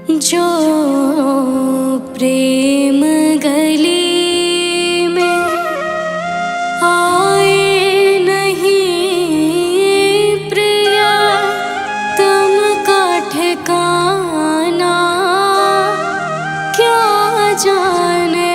जो प्रेम गली में आए नहीं प्रिया, तुम का ठिकाना क्या जाने।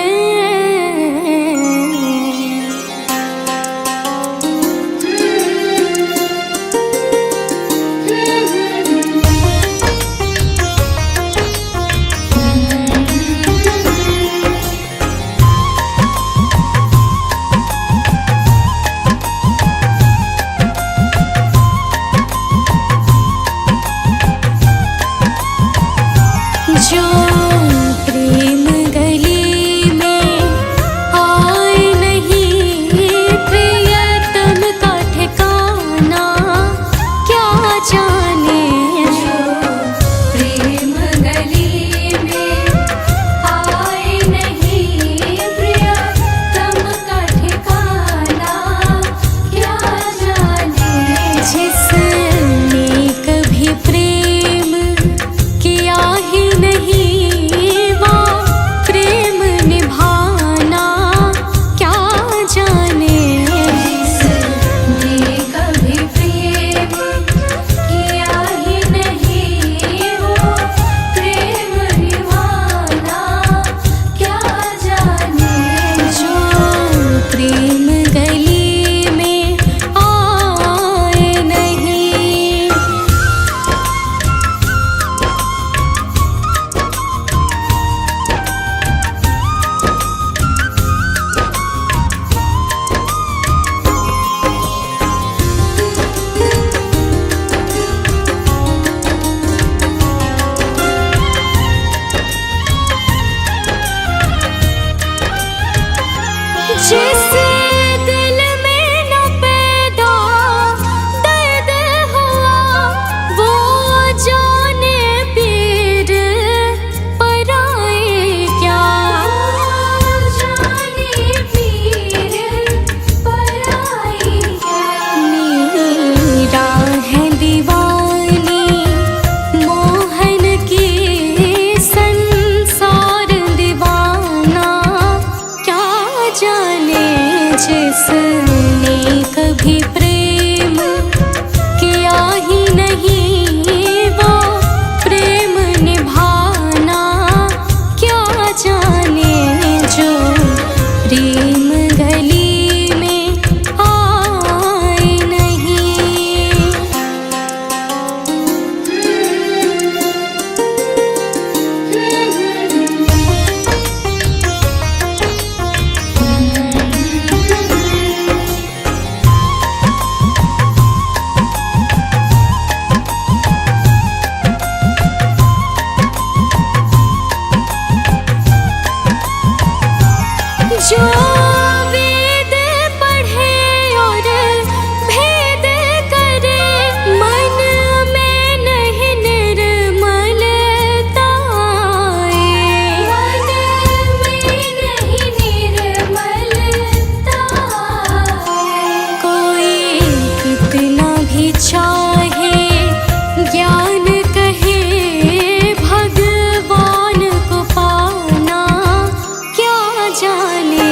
जो प्रेम गली में आए नहीं प्रिया, तुम का ठिकाना क्या जाने। जो प्रेम गली में आए नहीं प्रिया, तुम का ठिकाना क्या जाने। जिसने कभी प्रेम किया ही नहीं, वो प्रेम निभाना क्या जाने। जिसने कभी प्रेम किया ही नहीं, वो प्रेम निभाना क्या जाने। जो प्रेम गली में आए नहीं। जिस दिल में न पैदा दर्द हुआ, वो जाने पीर पराए क्या। जाने पीर पराए क्या। मेरा है दीवानी मोहन की, संसार दीवाना क्या जाने। जिसने कभी प्रेम किया ही नहीं, वो प्रेम निभाना क्या जाने। जो प्रेम गली में आए नहीं। जो वेद पढ़े और भेद करे, मन में नहीं निर्मलता आए। मन में नहीं निर्मलता आए। कोई कितना भी चाहे ज्ञान कहे, भगवान को पाना क्या जाने।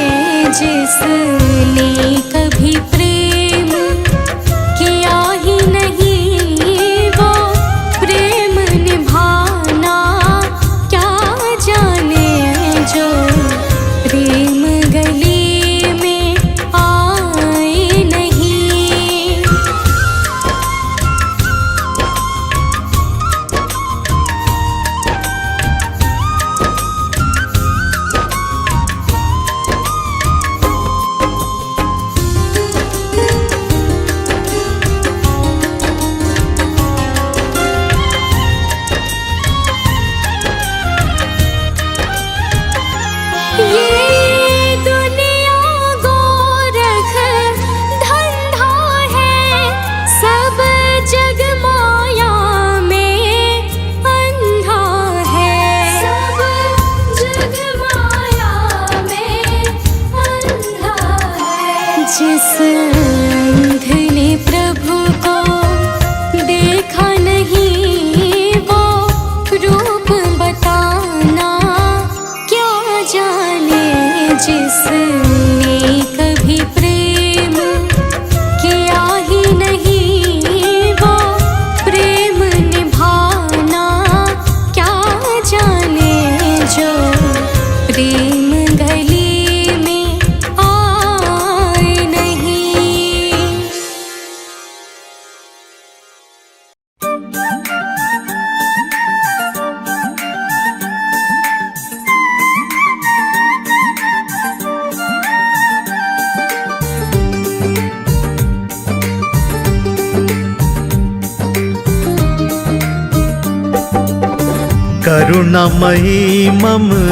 करुणामयी ममतामयी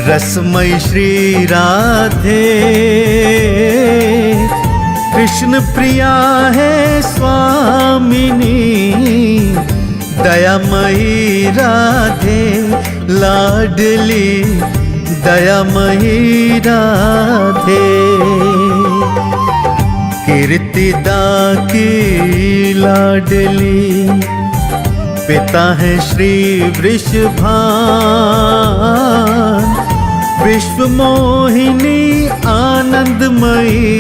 रसमयी श्री राधे, कृष्ण प्रिया है स्वामिनी दयामयी राधे, लाडली दयामयी राधे। कीर्तिदा की लाडली पिता है श्री वृषभान, विश्व मोहिनी आनंदमयी,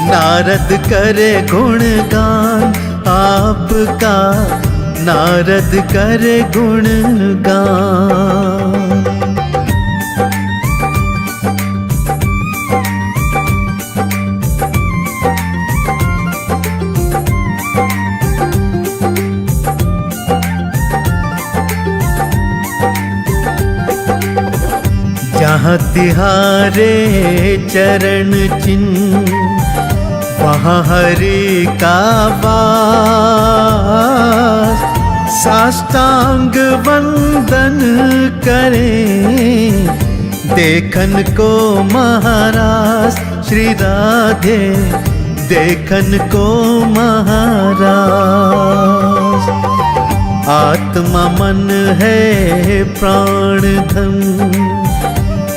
नारद करे गुणगान आपका, नारद करे गुणगान। जहाँ तिहारे चरण चिन्ह वहाँ हरि का वास, साष्टांग वंदन करें देखन को महाराज श्री राधे, देखन को महाराज। आत्मा मन है प्राण धन,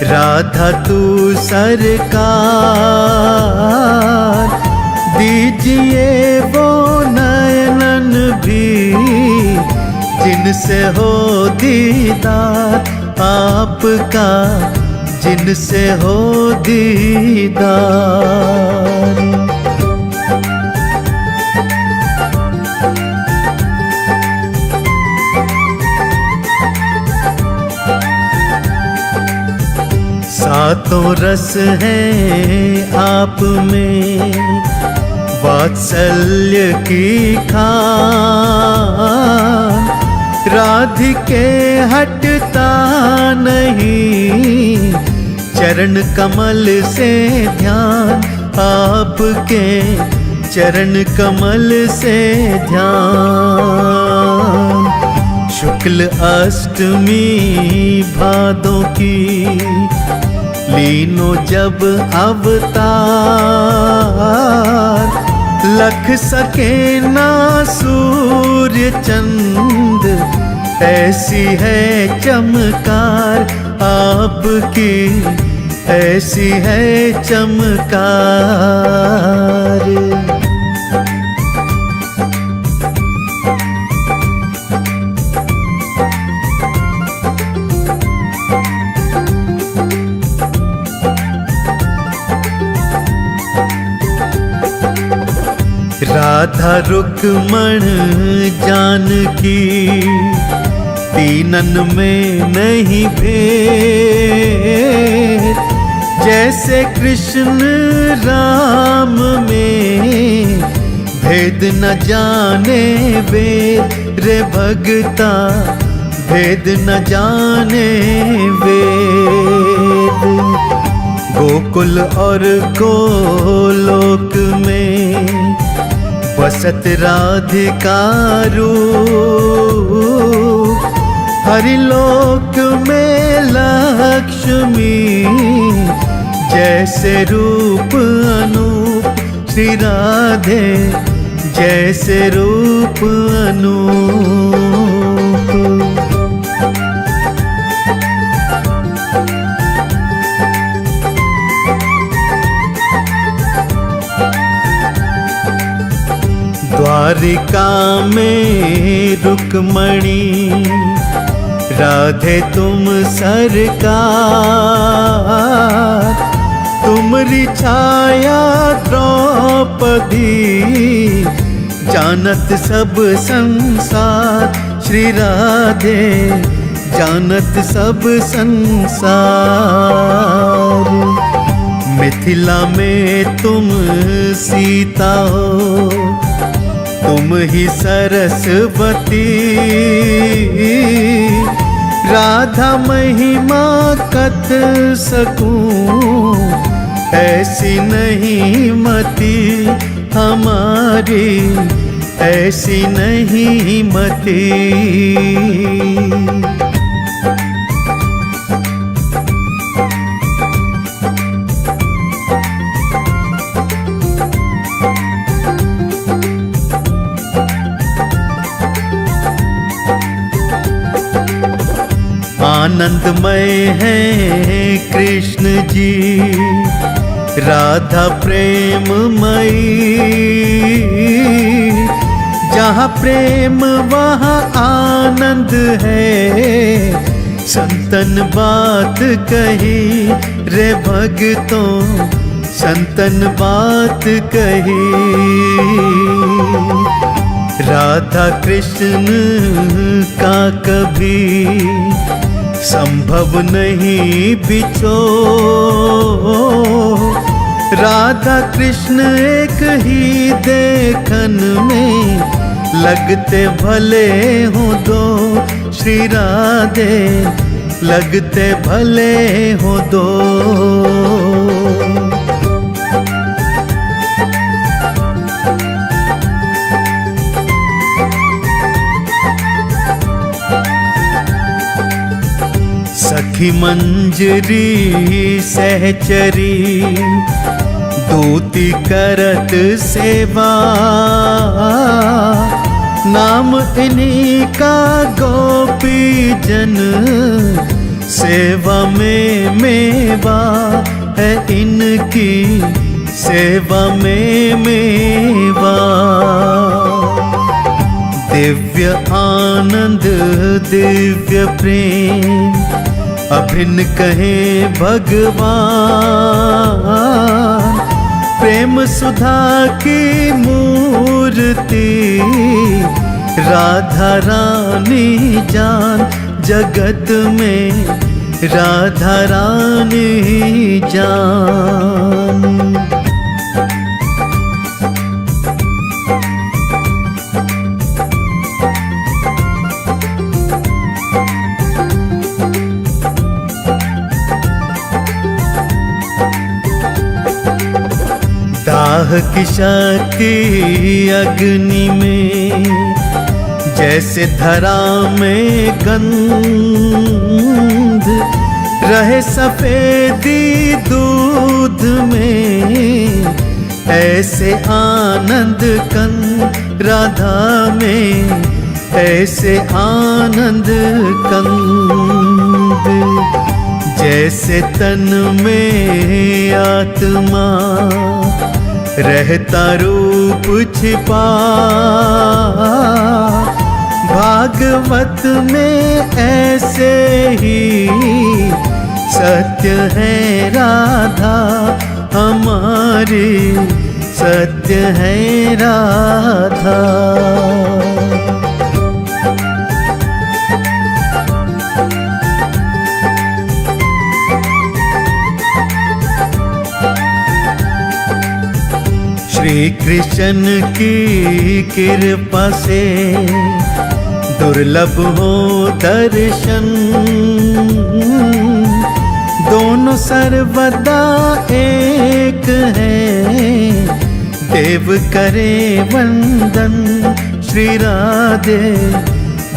राधा तू सरकार, दीजिए वो नयनन भी जिनसे हो दीदार आपका, जिनसे हो दीदार। सातों रस हैं आप में, वात्सल्य की खान, राधिके हटता नहीं, चरण कमल से ध्यान आपके, चरण कमल से ध्यान। शुक्ल अष्टमी भादों की लीनो जब अवतार, लख सके ना सूर्य चंद, ऐसी है चमकार आपकी, ऐसी है चमकार। राधा रुक्मण जानकी तीनन में नहीं भेद, जैसे कृष्ण राम में भेद न जाने वेद, रे भगता भेद न जाने वेद। गोकुल और गोलोक में बसत राधिका रूप, हरिलोक में लक्ष्मी जैसे रूप अनूप, श्री राधे जैसे रूप अनूप। द्वारिका में रुक्मणी राधे तुम सरकार, तुमरी छाया द्रौपदी जानत सब संसार, श्री राधे जानत सब संसार। मिथिला में तुम सीता हो, तुम ही सरस्वती, राधा महिमा कथ सकूं, ऐसी नहीं मति हमारी, ऐसी नहीं मति। आनंदमय है कृष्ण जी, राधा प्रेममयी। जहाँ प्रेम वहाँ आनंद है, संतन बात कही रे भगतों, संतन बात कही। राधा कृष्ण का कभी संभव नहीं बिछो, राधा कृष्ण एक ही देखन में लगते भले हो दो, श्री राधे लगते भले हो दो। सखी मंजरी सहचरी, दूती करत सेवा। नाम इन्हीं का गोपी जन, सेवा में मेवा है इनकी, सेवा में मेवा। दिव्य आनंद दिव्य प्रेम, अभिन्न कहे भगवान। प्रेम सुधा की मूर्ति, राधा रानी जान जगत में, राधा रानी जान। दाह की शक्ति अग्नि में, जैसे धरा में गंध। रहे सफेदी दूध में, ऐसे आनंद कंद राधा में, ऐसे आनंद कंद। जैसे तन में आत्मा, रहता रूप छिपा। भागवत में ऐसे ही सत्य है राधा हमारी, सत्य है राधा। श्री कृष्ण की कृपा से दुर्लभ हो दर्शन। दोनों सर्वदा एक हैं, देव करे वंदन श्री राधे,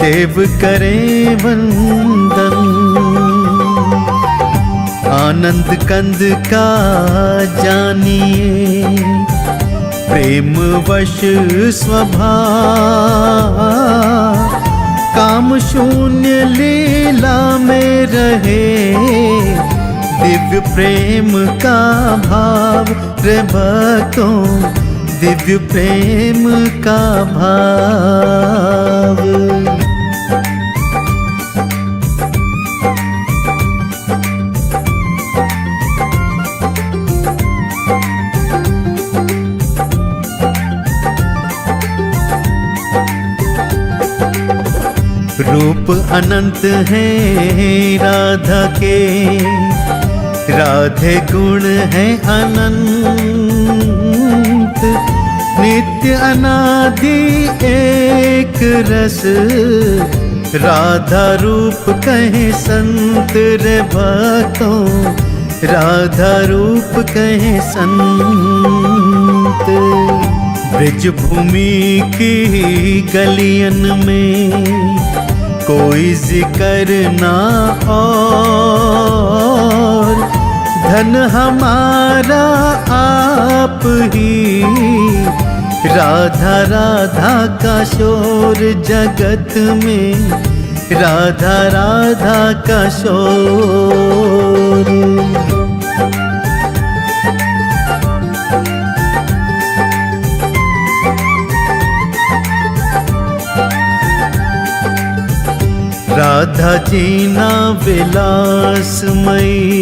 देव करे वंदन। आनंद कंद का जानिए, प्रेम वश स्वभाव। काम शून्य लीला में रहे, दिव्य प्रेम का भाव रे भक्तों, दिव्य प्रेम का भाव। रूप अनंत है राधा के, राधे गुण है अनंत। नित्य अनादि एक रस, राधा रूप कहे संत रे भक्तों, राधा रूप कहे संत। ब्रज भूमि की गलियन में कोई जिक्र ना और, धन हमारा आप ही। राधा राधा का शोर जगत में, राधा राधा का शोर। राधा जीना विलासमयी,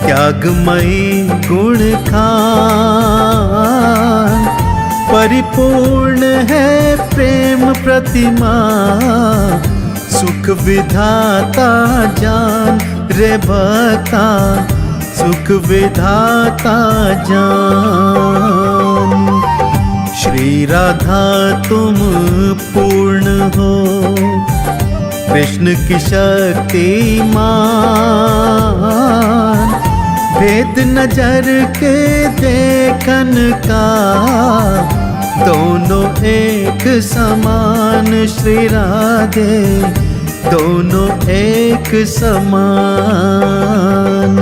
त्यागमयी गुण खान, परिपूर्ण है प्रेम प्रतिमा, सुख विधाता जान रे भक्ता, सुख विधाता जान। श्री राधा तुम पूर्ण हो, कृष्ण की शक्तिमान, भेद नजर के देखन का, दोनों एक समान श्री राधे, दोनों एक समान।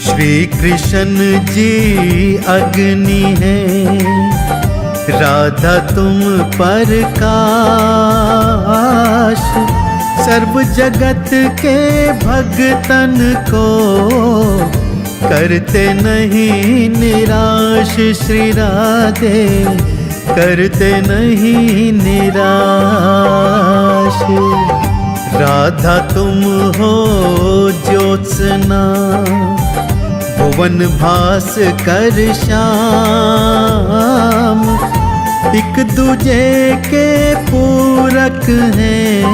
श्री कृष्ण जी अग्नि है, राधा तुम प्रकाश, सर्व जगत के भगतन को करते नहीं निराश श्री राधे, करते नहीं निराश। राधा तुम हो ज्योत्सना, भुवन भास कर श्याम, एक दूजे के पूरक हैं,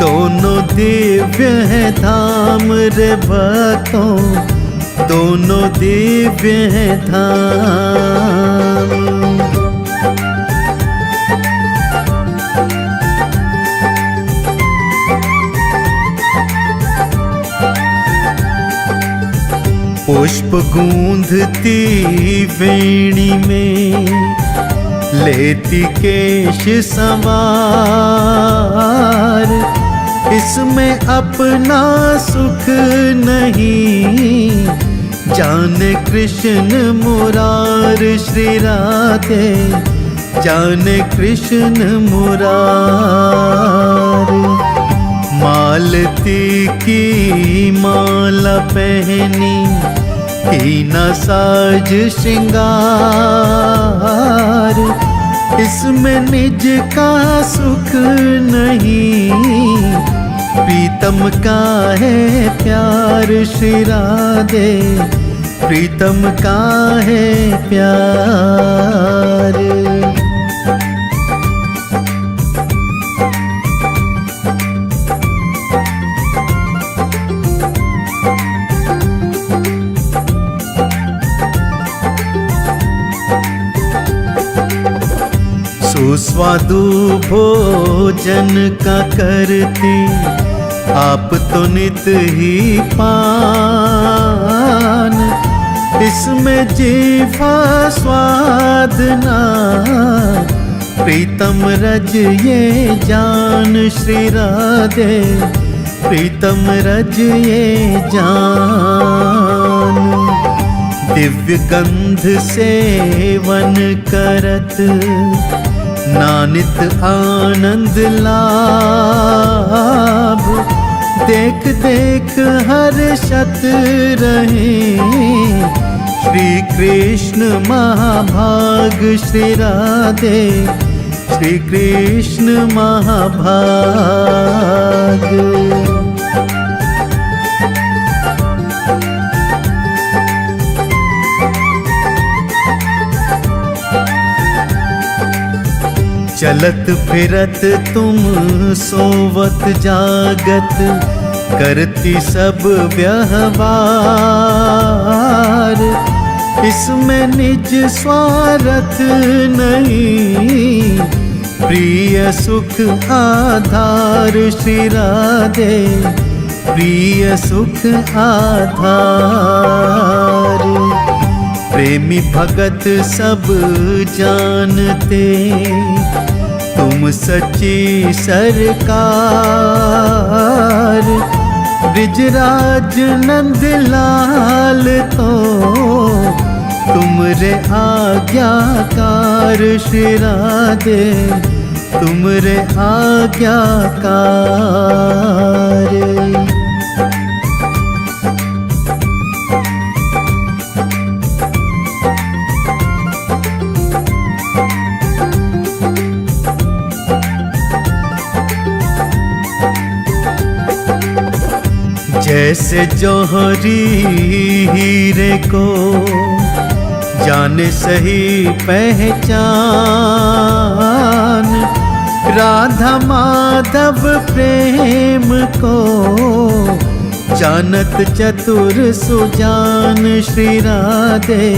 दोनों दिव्य हैं धाम रे भक्तों, दोनों दिव्य हैं धाम। पुष्प गूंधती वेणी में, लेती केश संवार, इसमें अपना सुख नहीं, जाने कृष्ण मुरार श्री राधे, जाने कृष्ण मुरार। मालती की माला पहनी, कीना साज श्रृंगार, इसमें निज का सुख नहीं, प्रीतम का है प्यार श्री राधे, प्रीतम का है प्यार। सुस्वादु भोजन का करती, आप तो नित ही पान, इसमें जीवा स्वाद ना, प्रीतम रज ये जान श्री राधे, प्रीतम रज ये जान। दिव्य गंध सेवन करत, नानित आनंद लाभ, देख देख हर्षत रहे, श्री कृष्ण महाभाग श्री राधे, श्री कृष्ण महाभाग। चलत फिरत तुम सोवत जागत, करती सब व्यवहार, इसमें निज स्वार्थ नहीं, प्रिय सुख आधार श्री राधे, प्रिय सुख आधार। प्रेमी भगत सब जानते, तुम सच्ची सरकार। ब्रिजराज नंद लाल तो तुम रे आज्ञाकार श्री राधे, तुम रे आज्ञाकार। जैसे जौहरी हीरे को जाने सही पहचान, राधा माधव प्रेम को जानत चतुर सुजान श्री राधे,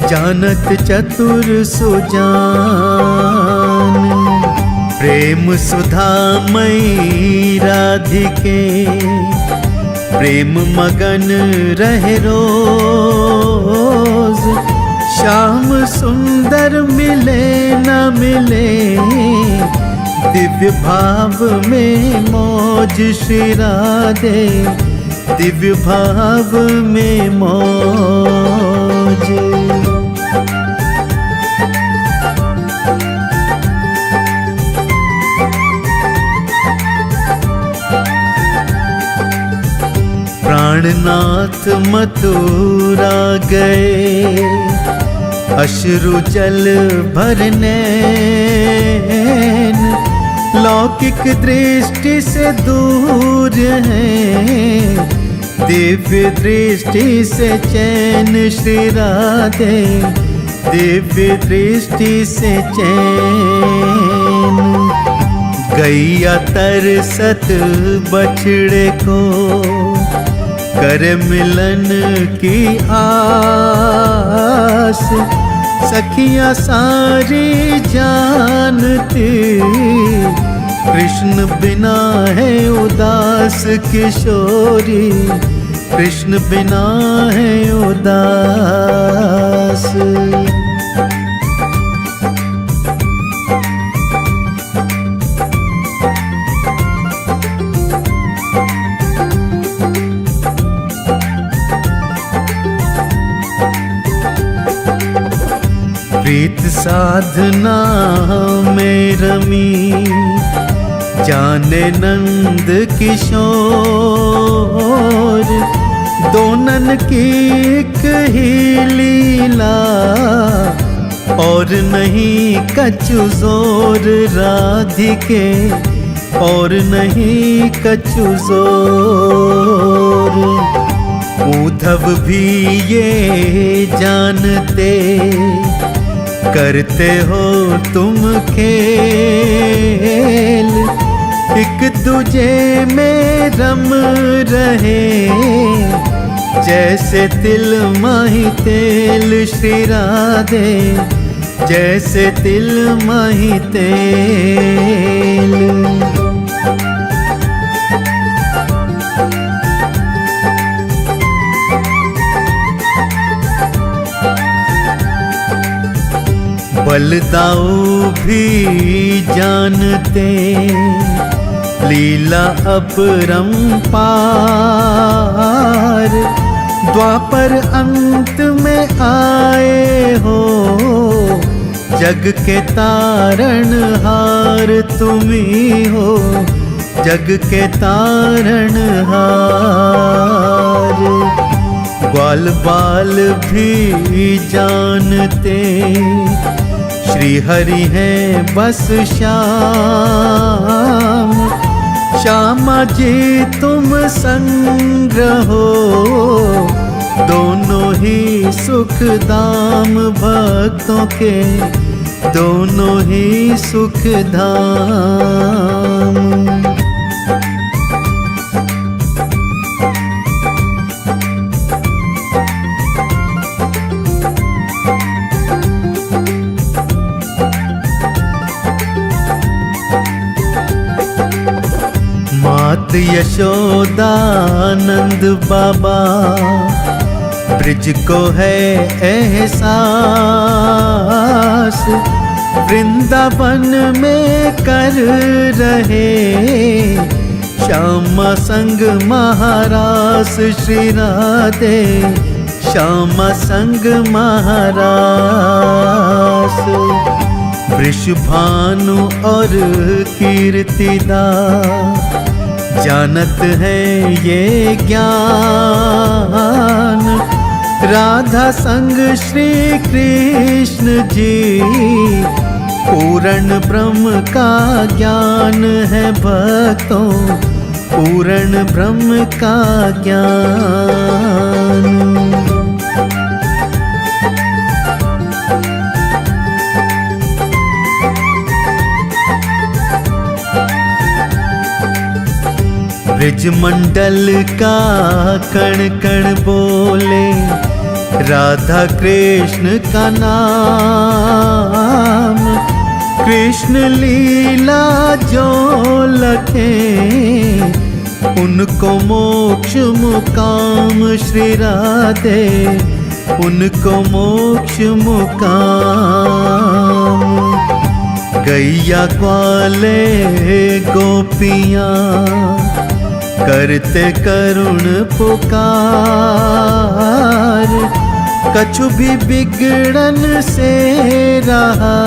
जानत चतुर सुजान। प्रेम सुधामयी राधिके, प्रेम मगन रहे रोज। श्याम सुंदर मिले न मिले, दिव्य भाव में मौज श्री राधे, दिव्य भाव में मौज। प्राणनाथ मथुरा गए, अश्रु जल भरने, लौकिक दृष्टि से दूर हैं, दिव्य दृष्टि से चैन श्री राधे, दिव्य दृष्टि से चैन। गैया तरसत बछड़े को, कर मिलन की आस। सखियां सारी जानती, कृष्ण बिना है उदास किशोरी, कृष्ण बिना है उदास। प्रीत साधना में रमी, जाने नंद किशोर। दोनन की एक ही लीला, और नहीं कछु जोर राधिके, और नहीं कछु जोर। उद्धव भी ये जानते, करते हो तुम खेल। एक दूजे में रम रहे, जैसे तिल माही तेल श्री राधे, जैसे तिल माही तेल। बलदाऊ भी जानते, लीला अपरंपार। द्वापर अंत में आए हो, जग के तारणहार तुम्ही हो, जग के तारणहार। ग्वाल बाल भी जानते, श्री हरि हैं बस श्याम। श्यामा जी तुम संग रहो, दोनों ही सुख धाम भक्तों के, दोनों ही सुख धाम। यशोदानंद बाबा ब्रिज को है एहसास, वृंदावन में कर रहे श्यामा संग महारास। श्री राधे श्यामा संग महारास। वृषभानु और कीर्तिदा जानत है ये ज्ञान, राधा संग श्री कृष्ण जी पूर्ण ब्रह्म का ज्ञान है भक्तों, पूर्ण ब्रह्म का ज्ञान। ब्रजमंडल का कण कण बोले राधा कृष्ण का नाम, कृष्ण लीला जो लखे उनको मोक्ष मुकाम। श्री राधे उनको मोक्ष मुकाम। गैया ग्वाले गोपियाँ करते करुण पुकार, कछु भी बिगड़न से रहा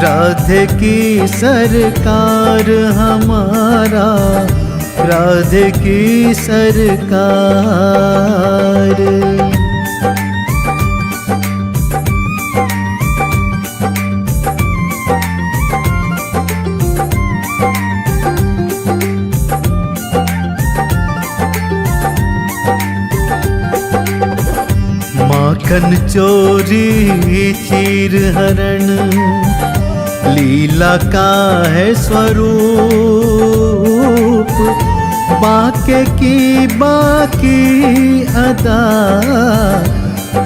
राधे की सरकार हमारा, राधे की सरकार। माखन चोरी चीर हरण लीला का है स्वरूप, बाके की बाकी अदा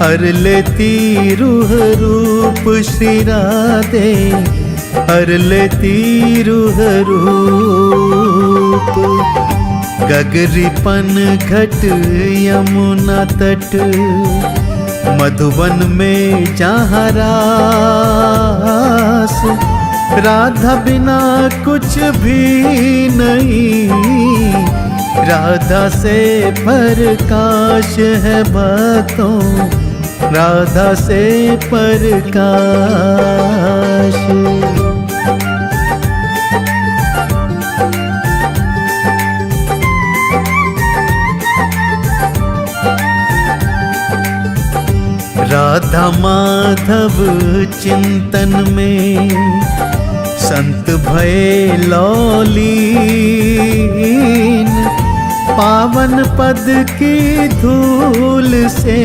हर लेती रूह रूप। श्री राधे हर लेती रूह रूप। गगरीपन घट यमुना तट मधुबन में जहाँ रास, राधा बिना कुछ भी नहीं, राधा से प्रकाश है भक्तों, राधा से प्रकाश। राधा माधव चिंतन में संत भये लौलीन, पावन पद की धूल से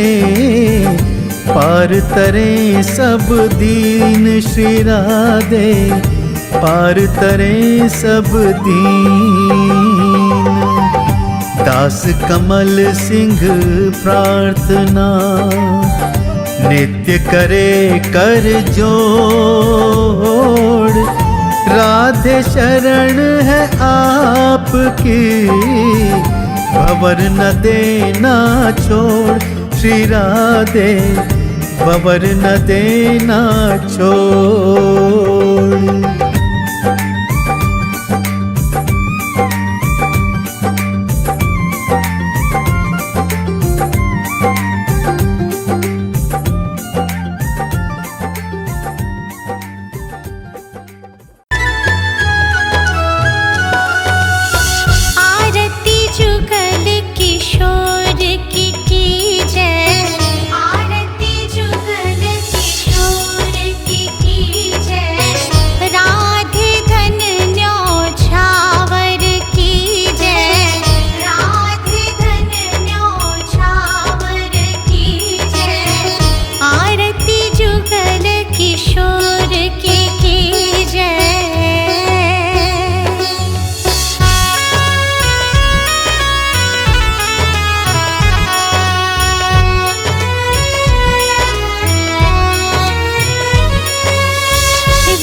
पार तरे सब दीन। श्री राधे पार तरे सब दीन। दास कमल सिंह प्रार्थना नित्य करे कर जोड़, राधे शरण है आपकी भंवर न देना छोड़। श्री राधे भंवर न देना छोड़।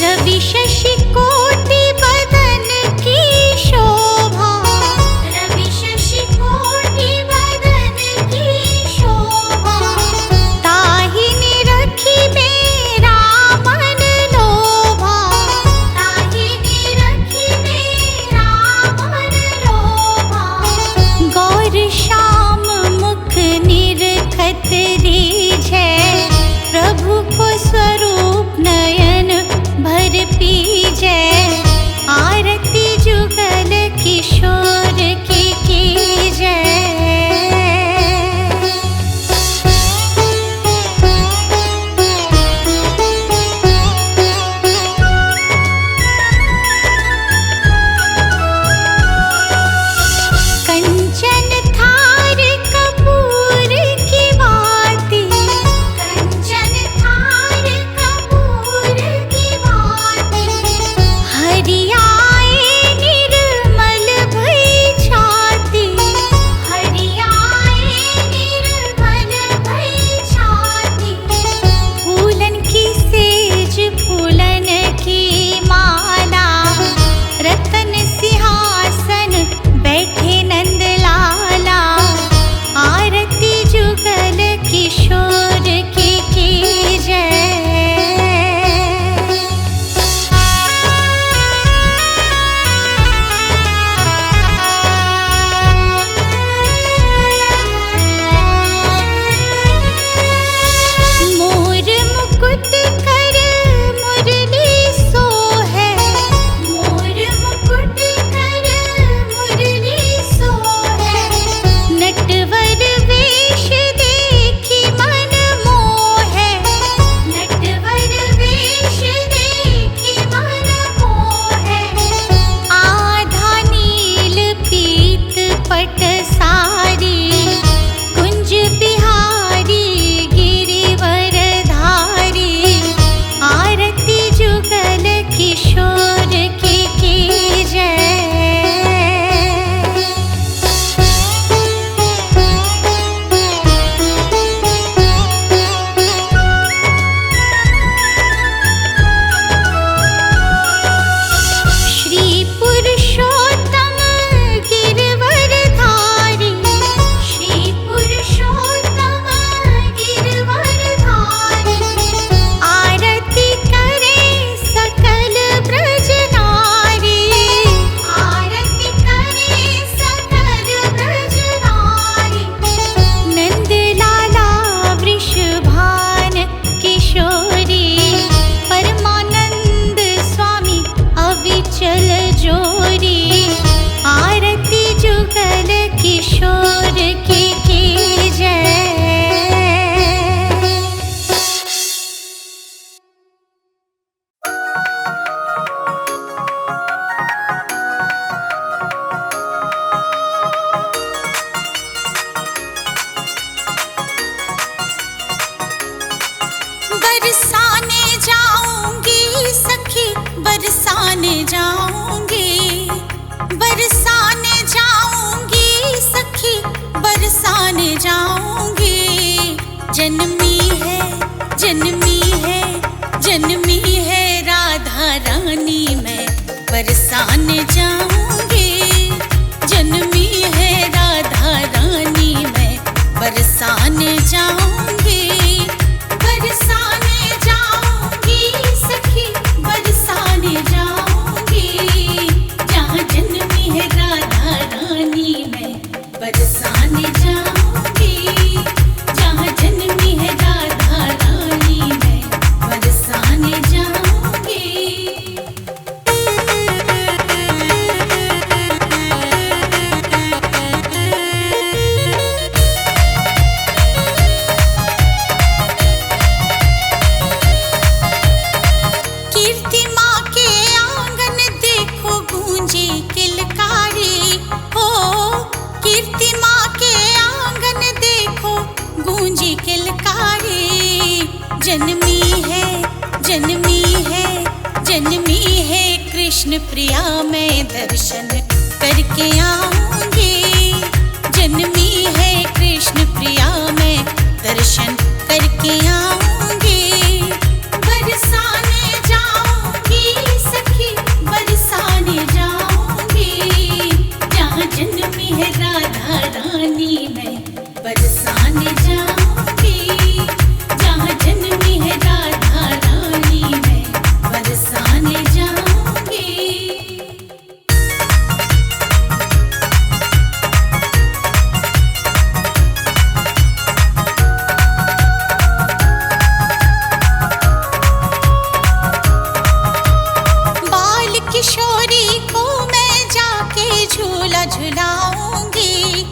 रवि शशि कोटि बदन की शोभा, जाऊंगी, बरसाने जाऊंगी सखी, बरसाने जाऊंगी। जन्मी है, जन्मी है, जन्मी है राधा रानी, मैं बरसाने जाऊंगी। जन्मी है राधा रानी, मैं बरसाने जाऊंगी। बरसाने जाऊंगी सखी, बरसाने जाऊंगी। जहाँ जन्मी है राधा रानी, मैं बरसाने जाऊंगी। जहाँ जन्मी है राधा रानी, मैं बरसाने जाऊंगी। कीर्ति माँ के आंगन देखो गूंजी किलकारी हो। कीर्ति माँ के आंगन देखो गूंजी किलकारी। जन्मी है, जन्मी है, जन्मी है कृष्ण प्रिया, मैं दर्शन करके आऊंगी। जन्मी है कृष्ण प्रिया, मैं दर्शन करके आऊंगी। बरसाने जाऊंगी सखी, बरसाने जाऊंगी। जहाँ जन्मी है राधा रानी, मैं बरसाने जाऊंगी। जहाँ जन्मी है राधा रानी, मैं बरसाने जाऊंगी। बाल किशोरी को मैं जाके झूला झुलाऊंगी।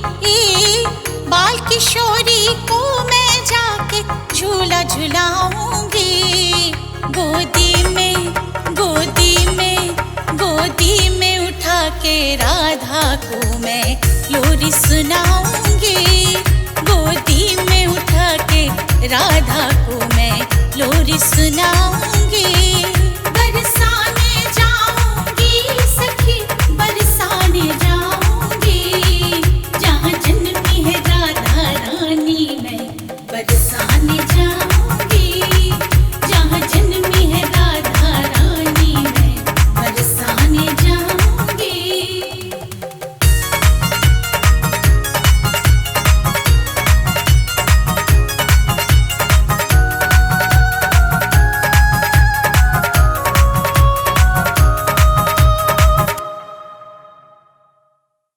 बाल किशोरी को मैं जाके झूला झुलाऊंगी। गोदी में, गोदी में, गोदी में उठा के राधा को मैं लोरी सुनाऊंगी। गोदी में उठा के राधा को मैं लोरी सुनाऊंगी।